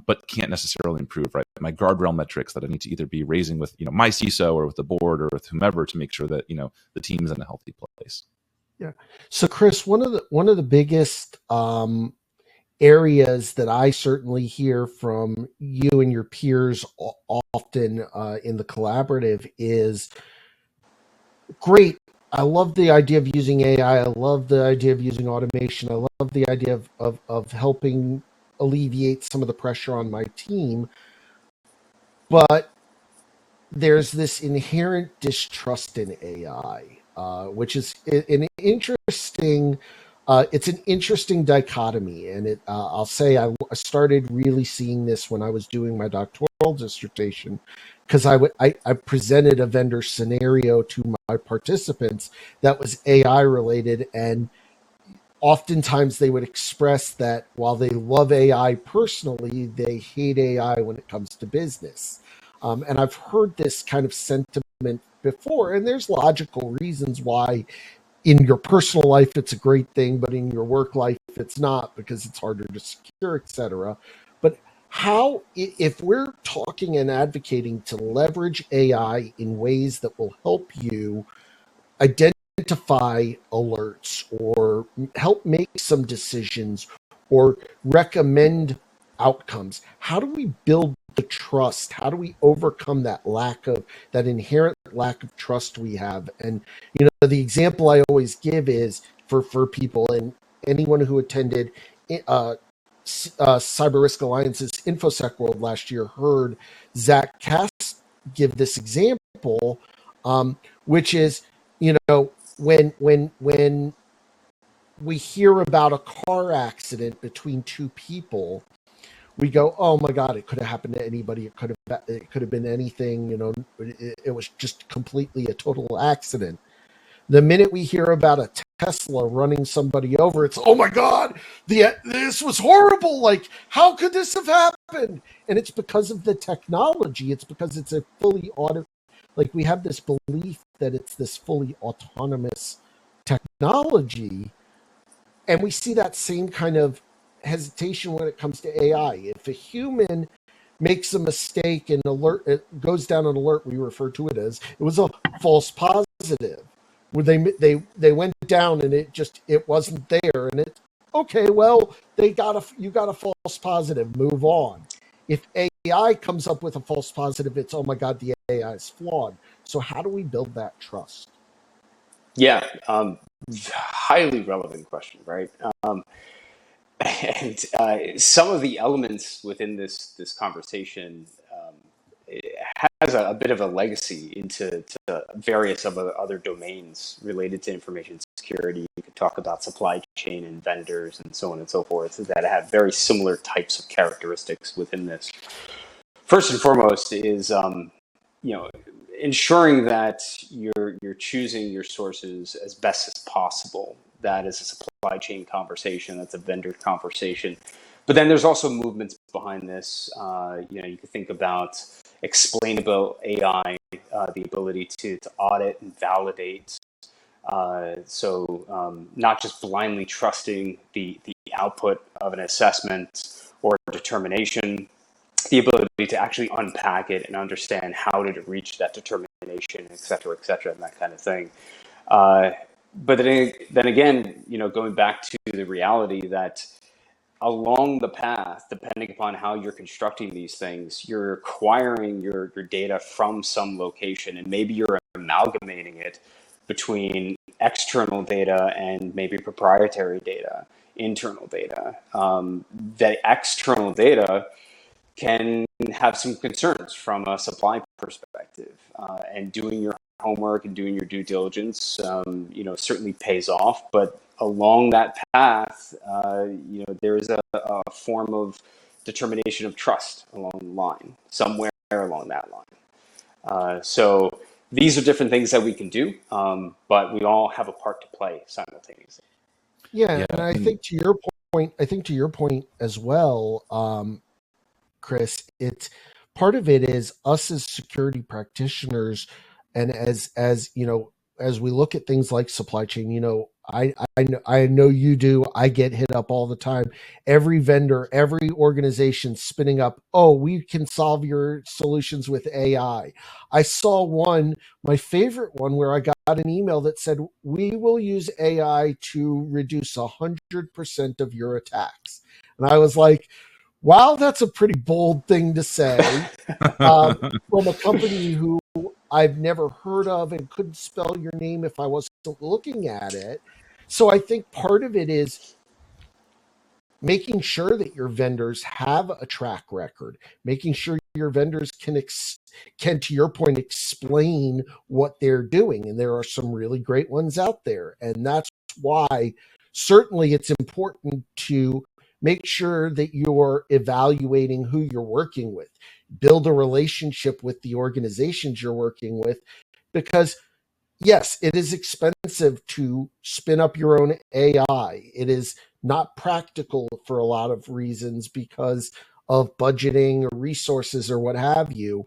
Speaker 3: but can't necessarily improve, right? My guardrail metrics that I need to either be raising with my CISO or with the board or with whomever to make sure that the team is in a healthy place.
Speaker 1: Yeah. So Chris, one of the biggest areas that I certainly hear from you and your peers often in the collaborative is, great, I love the idea of using AI. I love the idea of using automation. I love the idea of helping alleviate some of the pressure on my team. But there's this inherent distrust in AI, which is an interesting. It's an interesting dichotomy, and I'll say I started really seeing this when I was doing my doctoral dissertation, because I presented a vendor scenario to my participants that was AI related, and oftentimes they would express that while they love AI personally, they hate AI when it comes to business. And I've heard this kind of sentiment before, and there's logical reasons why in your personal life it's a great thing, but in your work life it's not, because it's harder to secure, etc. But how, if we're talking and advocating to leverage AI in ways that will help you identify alerts or help make some decisions or recommend outcomes, how do we build the trust? How do we overcome that inherent lack of trust we have? And the example I always give is for people, and anyone who attended Cyber Risk Alliance's InfoSec World last year heard Zach Cass give this example, which is, when we hear about a car accident between two people, we go, oh my God, it could have happened to anybody. It could have been anything. It was just completely a total accident. The minute we hear about a Tesla running somebody over, it's, oh my God, this was horrible. Like, how could this have happened? And it's because of the technology. It's because it's a fully like we have this belief that it's this fully autonomous technology. And we see that same kind of hesitation when it comes to AI. If a human makes a mistake and it goes down an alert, we refer to it as it was a false positive, where they went down and it wasn't there, and it okay, well, you got a false positive, move on. If AI comes up with a false positive, it's, oh my God, the AI is flawed. So how do we build that trust?
Speaker 2: Yeah, highly relevant question, right? And some of the elements within this conversation it has a bit of a legacy into various other domains related to information security. You could talk about supply chain and vendors and so on and so forth that have very similar types of characteristics within this. First and foremost is ensuring that you're choosing your sources as best as possible. That is a supply chain conversation. That's a vendor conversation. But then there's also movements behind this. You can think about explainable AI, the ability to audit and validate. So not just blindly trusting the output of an assessment or determination, the ability to actually unpack it and understand how did it reach that determination, et cetera, and that kind of thing. But then again, going back to the reality that along the path, depending upon how you're constructing these things, you're acquiring your data from some location, and maybe you're amalgamating it between external data and maybe proprietary data, internal data. That external data can have some concerns from a supply perspective, and doing your homework and doing your due diligence, certainly pays off. But along that path, there is a form of determination of trust along the line, somewhere along that line. So these are different things that we can do, but we all have a part to play simultaneously.
Speaker 1: Yeah, and I think to your point as well, Chris, it's part of it is us as security practitioners, and as we look at things like supply chain, I know you do. I get hit up all the time. Every vendor, every organization spinning up, oh, we can solve your solutions with AI. I saw my favorite one, where I got an email that said, we will use AI to reduce 100% of your attacks. And I was like, wow, that's a pretty bold thing to say, from a company who I've never heard of and couldn't spell your name if I wasn't looking at it. So I think part of it is making sure that your vendors have a track record, making sure your vendors can, to your point, explain what they're doing. And there are some really great ones out there. And that's why certainly it's important to make sure that you're evaluating who you're working with, build a relationship with the organizations you're working with, because yes, it is expensive to spin up your own AI. It is not practical for a lot of reasons because of budgeting or resources or what have you.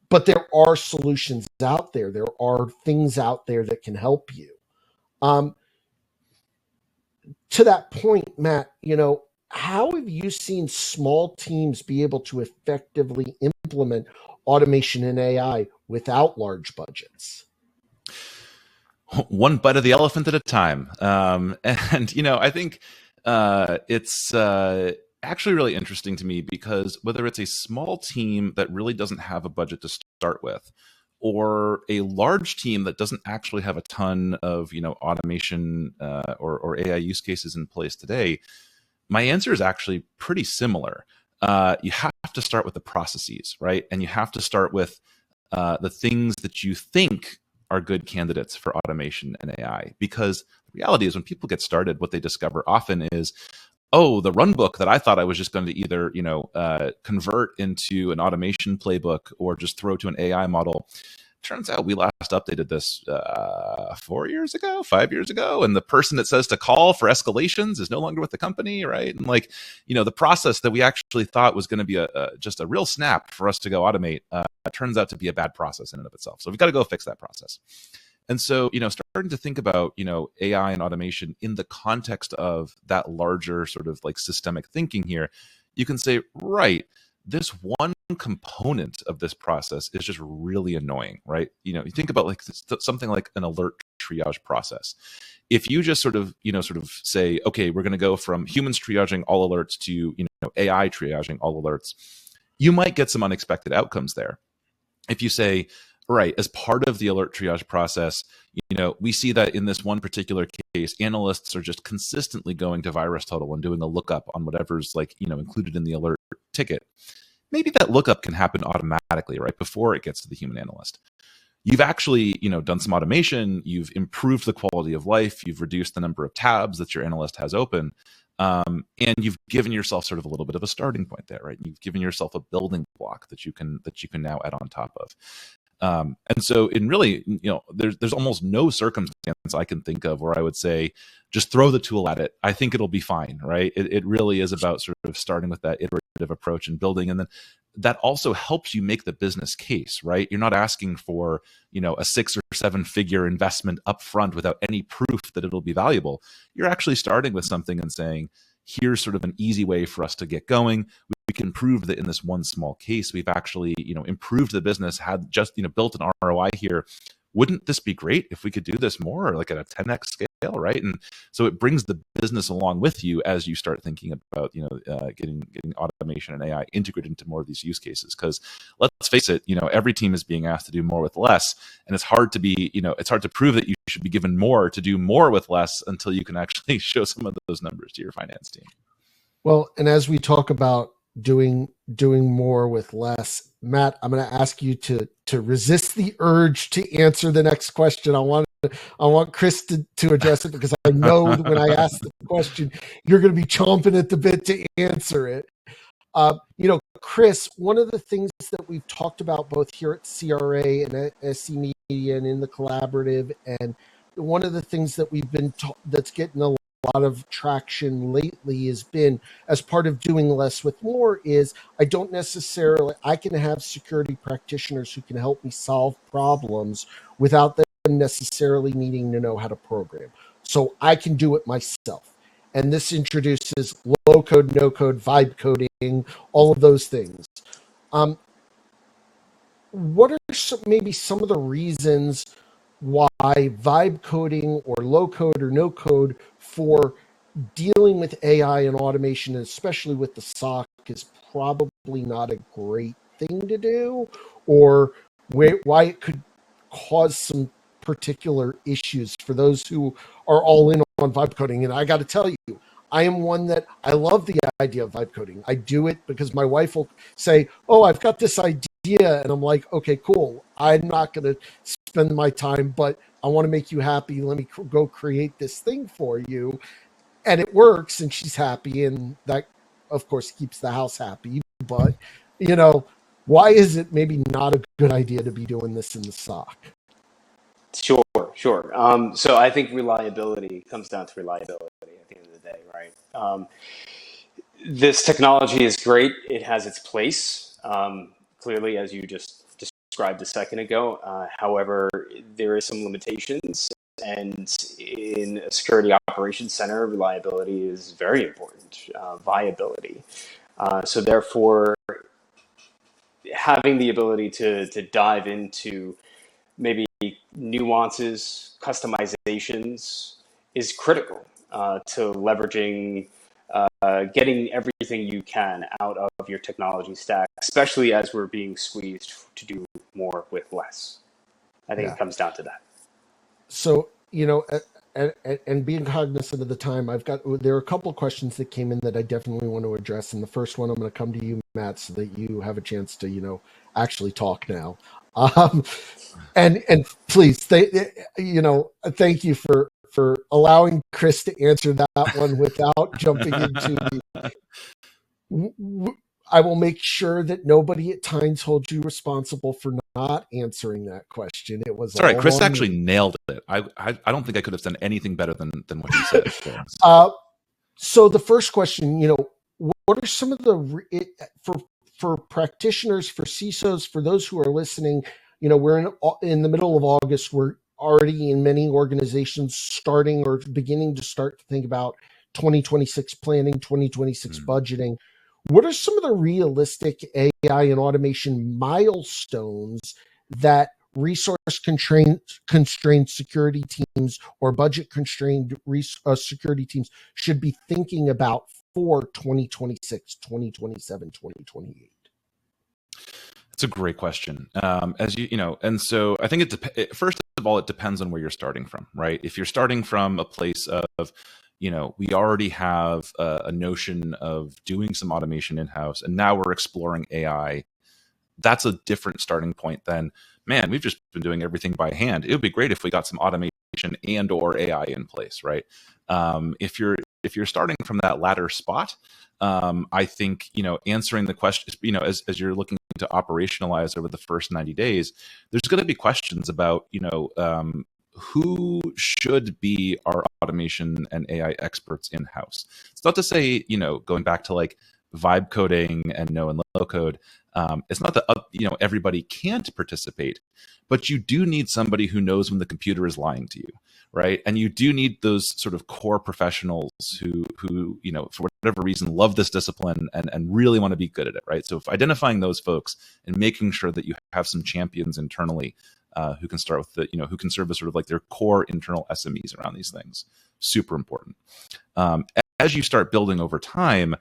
Speaker 1: But there are solutions out there. There are things out there that can help you. To that point, Matt, how have you seen small teams be able to effectively implement automation and AI without large budgets?
Speaker 3: One bite of the elephant at a time. And I think it's actually really interesting to me, because whether it's a small team that really doesn't have a budget to start with, or a large team that doesn't actually have a ton of automation or AI use cases in place today, my answer is actually pretty similar. You have to start with the processes, right? And you have to start with the things that you think are good candidates for automation and AI. Because the reality is, when people get started, what they discover often is, oh, the run book that I thought I was just going to either, convert into an automation playbook or just throw to an AI model. Turns out we last updated this 4 years ago, 5 years ago, and the person that says to call for escalations is no longer with the company, right? And the process that we actually thought was going to be just a real snap for us to go automate turns out to be a bad process in and of itself. So we've got to go fix that process. And so, starting to think about, AI and automation in the context of that larger sort of like systemic thinking here, you can say, right, this one component of this process is just really annoying, right? You think about like something like an alert triage process. If you just sort of say, okay, we're going to go from humans triaging all alerts to, AI triaging all alerts, you might get some unexpected outcomes there. If you say, right, as part of the alert triage process, we see that in this one particular case, analysts are just consistently going to virus total and doing a lookup on whatever's included in the alert ticket. Maybe that lookup can happen automatically, right, before it gets to the human analyst. You've actually, done some automation, you've improved the quality of life, you've reduced the number of tabs that your analyst has open, and you've given yourself sort of a little bit of a starting point there, right? You've given yourself a building block that you can now add on top of. And so in really, there's almost no circumstance I can think of where I would say, just throw the tool at it. I think it'll be fine, right? It really is about sort of starting with that iterative approach and building. And then that also helps you make the business case, right? You're not asking for, a 6 or 7 figure investment upfront without any proof that it'll be valuable. You're actually starting with something and saying, here's sort of an easy way for us to get going. We can prove that in this one small case, we've actually, improved the business, had just, built an ROI here. Wouldn't this be great if we could do this more, like at a 10x scale, right? And so it brings the business along with you as you start thinking about, getting automation and AI integrated into more of these use cases. Because let's face it, every team is being asked to do more with less, and it's hard to prove that you should be given more to do more with less until you can actually show some of those numbers to your finance team.
Speaker 1: Well, and as we talk about doing more with less, Matt, I'm going to ask you to resist the urge to answer the next question. I want Chris to address it, because I know when I ask the question, you're going to be chomping at the bit to answer it. Chris, one of the things that we've talked about both here at CRA and at SC Media and in the collaborative, and one of the things that we've been that's getting a lot of traction lately has been, as part of doing less with more, is I can have security practitioners who can help me solve problems without them necessarily needing to know how to program. So I can do it myself. And this introduces low code, no code, vibe coding, all of those things. What are maybe some of the reasons why vibe coding or low code or no code for dealing with AI and automation, especially with the SOC, is probably not a great thing to do, or why it could cause some particular issues for those who are all in on vibe coding? And I got to tell you, I am one that I love the idea of vibe coding. I do it because my wife will say, oh, I've got this idea. And I'm like, okay, cool. I'm not going to spend my time, but I want to make you happy. Let me go create this thing for you. And it works, and she's happy. And that, of course, keeps the house happy. But, why is it maybe not a good idea to be doing this in the SOC?
Speaker 2: Sure. So I think reliability comes down to reliability at the end of the day, right? This technology is great. It has its place, clearly, as you just described a second ago. However, there is some limitations. And in a security operations center, reliability is very important, viability. So therefore, having the ability to dive into maybe nuances, customizations is critical to leveraging, getting everything you can out of your technology stack, especially as we're being squeezed to do more with less. I think it comes down to that.
Speaker 1: So, and being cognizant of the time, there are a couple of questions that came in that I definitely want to address. And the first one, I'm going to come to you, Matt, so that you have a chance to, actually talk now. And please, thank you for for allowing Chris to answer that one without jumping into the. I will make sure that nobody at Tynes holds you responsible for not answering that question. It was
Speaker 3: Sorry,
Speaker 1: all
Speaker 3: Chris
Speaker 1: on
Speaker 3: actually
Speaker 1: me.
Speaker 3: nailed it. I don't think I could have done anything better than what he said.
Speaker 1: So the first question, what are some of for practitioners, for CISOs, for those who are listening? We're in the middle of August. We're already in many organizations starting or beginning to start to think about 2026 planning, 2026 budgeting. What are some of the realistic AI and automation milestones that resource constrained security teams or budget constrained security teams should be thinking about for 2026, 2027, 2028?
Speaker 3: It's a great question. And so I think first of all, it depends on where you're starting from, right? If you're starting from a place of, we already have a notion of doing some automation in-house, and now we're exploring AI. That's a different starting point than, man, we've just been doing everything by hand. It would be great if we got some automation and or AI in place, right? If you're starting from that latter spot, I think, answering the question, as you're looking to operationalize over the first 90 days, there's going to be questions about, who should be our automation and AI experts in-house. It's not to say, going back to like vibe coding and no and low code, it's not that everybody can't participate, but you do need somebody who knows when the computer is lying to you, right? And you do need those sort of core professionals who for whatever reason love this discipline and really want to be good at it, right? So if identifying those folks and making sure that you have some champions internally who can start with who can serve as sort of like their core internal SMEs around these things, super important. As you start building over time,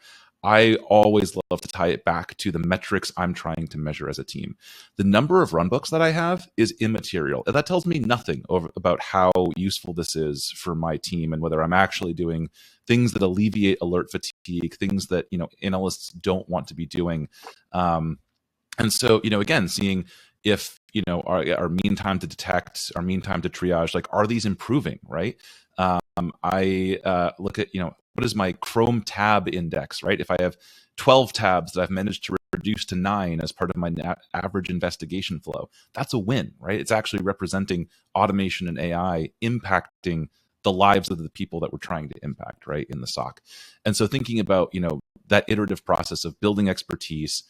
Speaker 3: I always love to tie it back to the metrics I'm trying to measure as a team. The number of runbooks that I have is immaterial. That tells me nothing about how useful this is for my team and whether I'm actually doing things that alleviate alert fatigue, things that analysts don't want to be doing. And so again, seeing if our mean time to detect, our mean time to triage, like, are these improving, right? I look at what is my Chrome tab index, right? If I have 12 tabs that I've managed to reduce to 9 as part of my average investigation flow, that's a win, right? It's actually representing automation and AI impacting the lives of the people that we're trying to impact, right, in the SOC. And so thinking about that iterative process of building expertise,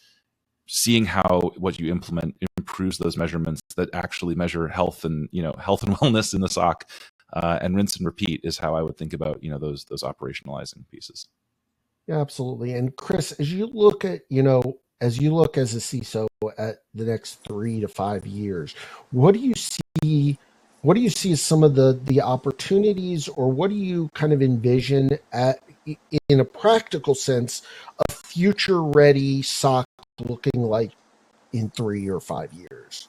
Speaker 3: seeing how what you implement improves those measurements that actually measure health and health and wellness in the SOC, and rinse and repeat is how I would think about those operationalizing pieces.
Speaker 1: Yeah, absolutely. And Chris, as you look as a CISO at the next 3 to 5 years, what do you see as some of the opportunities, or what do you kind of envision in a practical sense a future ready SOC looking like in 3 or 5 years?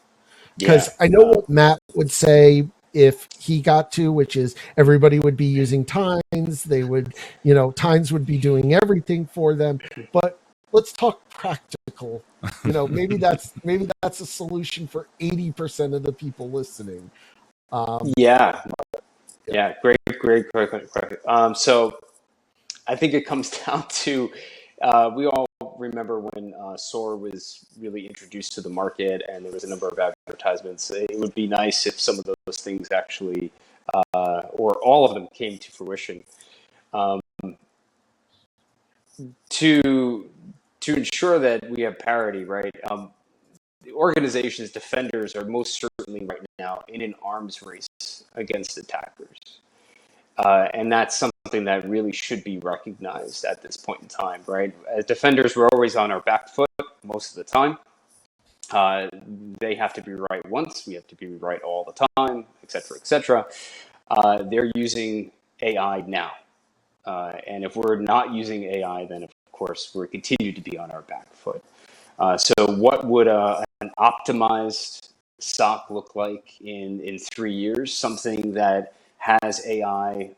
Speaker 1: Because I know what Matt would say if he got to, which is everybody would be using Tynes. They would, Tynes would be doing everything for them. But let's talk practical. Maybe that's a solution for 80% of the people listening.
Speaker 2: Great. So I think it comes down to we all remember when SOAR was really introduced to the market and there was a number of advertisements. It would be nice if some of those things actually, or all of them, came to fruition. To ensure that we have parity, right? The organization's defenders are most certainly right now in an arms race against attackers. And that's something that really should be recognized at this point in time, right? As defenders, we're always on our back foot most of the time. They have to be right once, we have to be right all the time, et cetera, et cetera. They're using AI now. And if we're not using AI, then of course we're continue to be on our back foot. So what would an optimized SOC look like in 3 years? Something that has AI,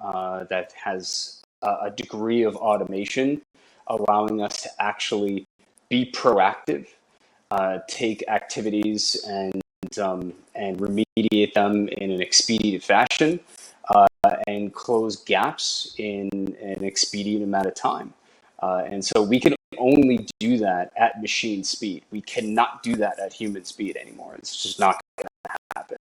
Speaker 2: that has a degree of automation, allowing us to actually be proactive, take activities and remediate them in an expedient fashion, and close gaps in an expedient amount of time. And so we can only do that at machine speed. We cannot do that at human speed anymore. It's just not going to happen.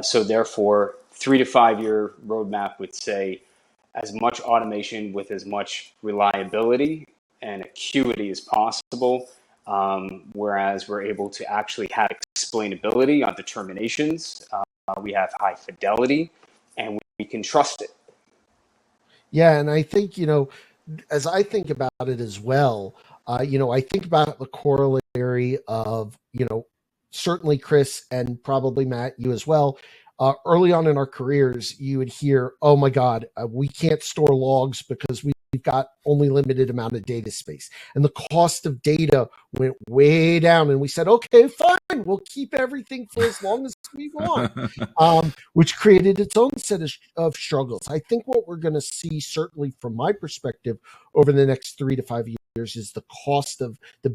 Speaker 2: So therefore, 3 to 5 year roadmap would say as much automation with as much reliability and acuity as possible, whereas we're able to actually have explainability on determinations. We have high fidelity, and we can trust it.
Speaker 1: Yeah, and I think, as I think about it as well, I think about the corollary of, certainly Chris and probably Matt, you as well. Early on in our careers, you would hear, "Oh my God, we can't store logs because we've got only limited amount of data space," and the cost of data went way down. And we said, "Okay, fine, we'll keep everything for as long as we want," which created its own set of struggles. I think what we're going to see, certainly from my perspective, over the next 3 to 5 years, is the cost of the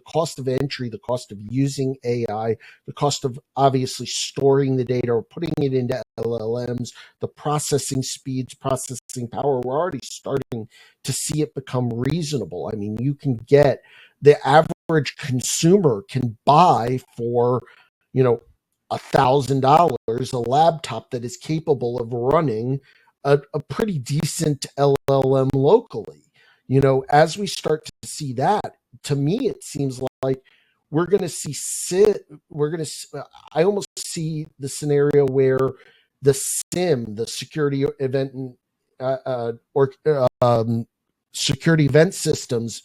Speaker 1: cost of entry, the cost of using AI, the cost of obviously storing the data or putting it into LLMs, the processing speeds, processing power. We're already starting to see it become reasonable. I mean, you can get the average consumer can buy for, $1,000 a laptop that is capable of running a pretty decent LLM locally. As we start to see that, to me, it seems like we're going to see I almost see the scenario where the SIM, the security event or security event systems,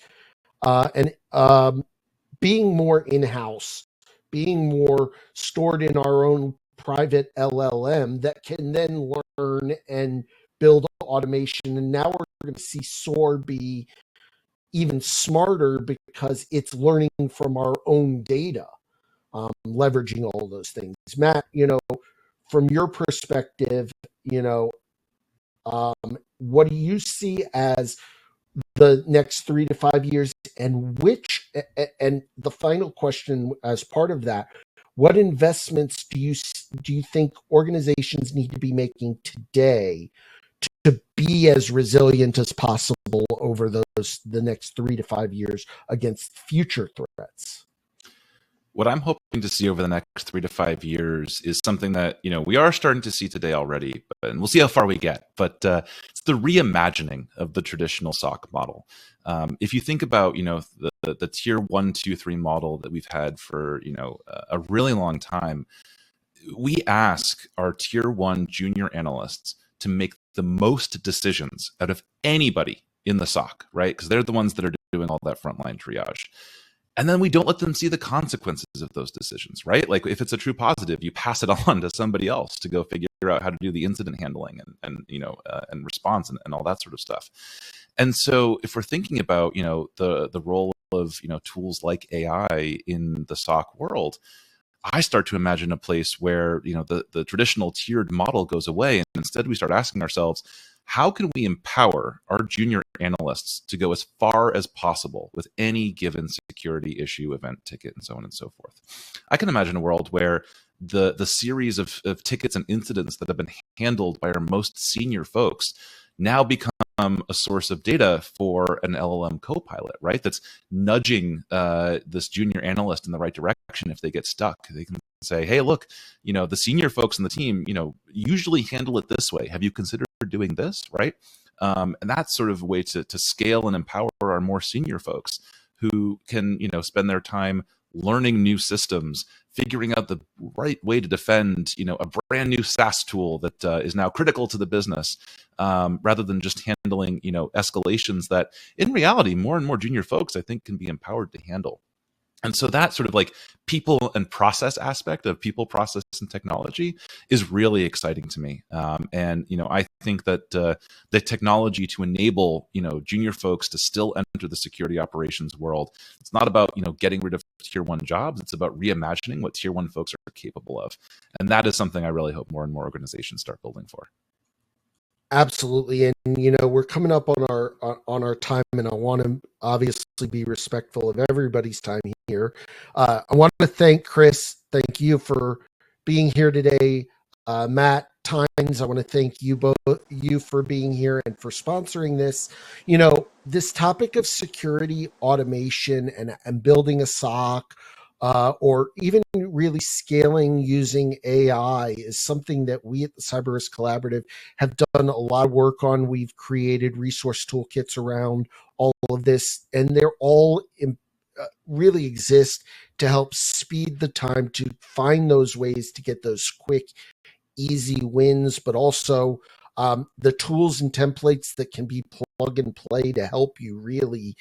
Speaker 1: and being more in-house, being more stored in our own private LLM that can then learn and build automation. And now we're going to see SOAR be even smarter because it's learning from our own data, leveraging all those things. Matt, from your perspective, what do you see as the next 3 to 5 years, and the final question as part of that, what investments do you think organizations need to be making today to be as resilient as possible over the next 3 to 5 years against future threats?
Speaker 3: What I'm hoping to see over the next 3 to 5 years is something that, we are starting to see today already, and we'll see how far we get. But it's the reimagining of the traditional SOC model. If you think about, the tier 1, 2, 3 model that we've had for, a really long time, we ask our tier 1 junior analysts to make the most decisions out of anybody in the SOC, right? Because they're the ones that are doing all that frontline triage. And then we don't let them see the consequences of those decisions, right? Like if it's a true positive, you pass it on to somebody else to go figure out how to do the incident handling and response and all that sort of stuff. And so if we're thinking about, the role of, tools like AI in the SOC world, I start to imagine a place where, the traditional tiered model goes away. And instead we start asking ourselves, how can we empower our junior analysts to go as far as possible with any given security issue, event, ticket, and so on and so forth? I can imagine a world where the series of tickets and incidents that have been handled by our most senior folks now become a source of data for an LLM co-pilot, right? That's nudging this junior analyst in the right direction if they get stuck. They can say, hey, look, the senior folks in the team, usually handle it this way. Have you considered doing this, right? And that's sort of a way to scale and empower our more senior folks who can, spend their time learning new systems, figuring out the right way to defend, a brand new SaaS tool that is now critical to the business, rather than just handling, escalations that in reality, more and more junior folks, I think, can be empowered to handle. And so that sort of like people and process aspect of people, process, and technology is really exciting to me. And, I think that the technology to enable, junior folks to still enter the security operations world, it's not about, getting rid of tier 1 jobs. It's about reimagining what tier 1 folks are capable of. And that is something I really hope more and more organizations start building for.
Speaker 1: Absolutely. And, we're coming up on our time, and I want to obviously be respectful of everybody's time here. I want to thank Chris. Thank you for being here today. Matt, Tynes, I want to thank you for being here and for sponsoring this. This topic of security automation and building a SOC, or even really scaling using AI, is something that we at the Cyber Risk Collaborative have done a lot of work on. We've created resource toolkits around all of this, and they're all really exist to help speed the time to find those ways to get those quick, easy wins, but also the tools and templates that can be plug and play to help you really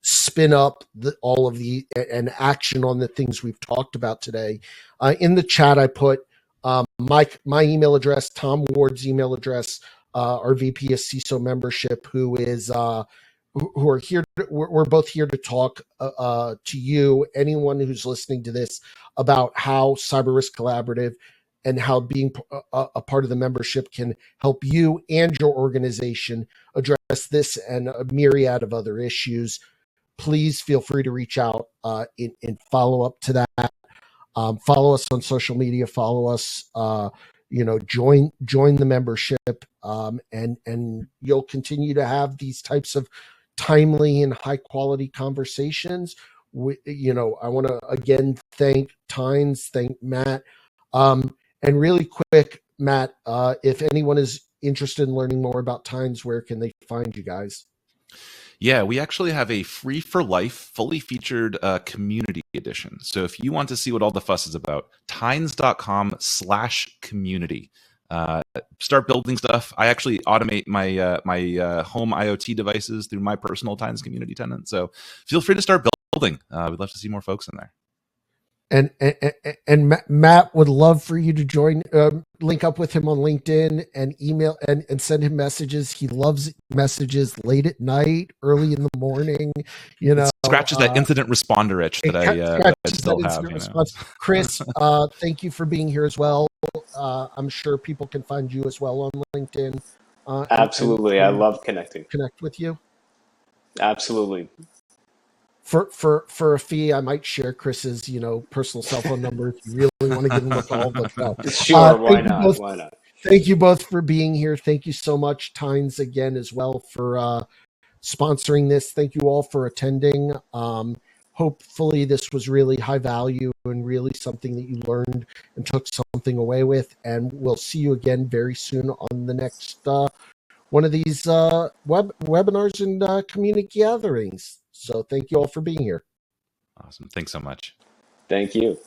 Speaker 1: spin up all of the and action on the things we've talked about today. In the chat, I put my email address, Tom Ward's email address, our VP of CISO membership, who are here. We're both here to talk to you, anyone who's listening to this, about how Cyber Risk Collaborative and how being a part of the membership can help you and your organization address this and a myriad of other issues. Please feel free to reach out in follow up to that. Follow us on social media. Follow us. Join the membership, and you'll continue to have these types of timely and high quality conversations. I want to again thank Tynes, thank Matt, and really quick, Matt, if anyone is interested in learning more about Tynes, where can they find you guys?
Speaker 3: Yeah, we actually have a free for life, fully featured community edition. So if you want to see what all the fuss is about, tynes.com/community. Start building stuff. I actually automate my home IoT devices through my personal Tynes community tenant. So feel free to start building. We'd love to see more folks in there.
Speaker 1: And Matt would love for you to join, link up with him on LinkedIn and email and send him messages. He loves messages late at night, early in the morning.
Speaker 3: It scratches that incident responder itch that I still have.
Speaker 1: Chris, thank you for being here as well. I'm sure people can find you as well on LinkedIn.
Speaker 2: Absolutely, I love connect
Speaker 1: with you.
Speaker 2: Absolutely.
Speaker 1: For a fee, I might share Chris's personal cell phone number if you really want to give him a call. But no.
Speaker 2: Sure, why not? Why not?
Speaker 1: Thank you both for being here. Thank you so much, Tynes, again as well for sponsoring this. Thank you all for attending. Hopefully, this was really high value and really something that you learned and took something away with. And we'll see you again very soon on the next one of these webinars and community gatherings. So thank you all for being here.
Speaker 3: Awesome. Thanks so much.
Speaker 2: Thank you.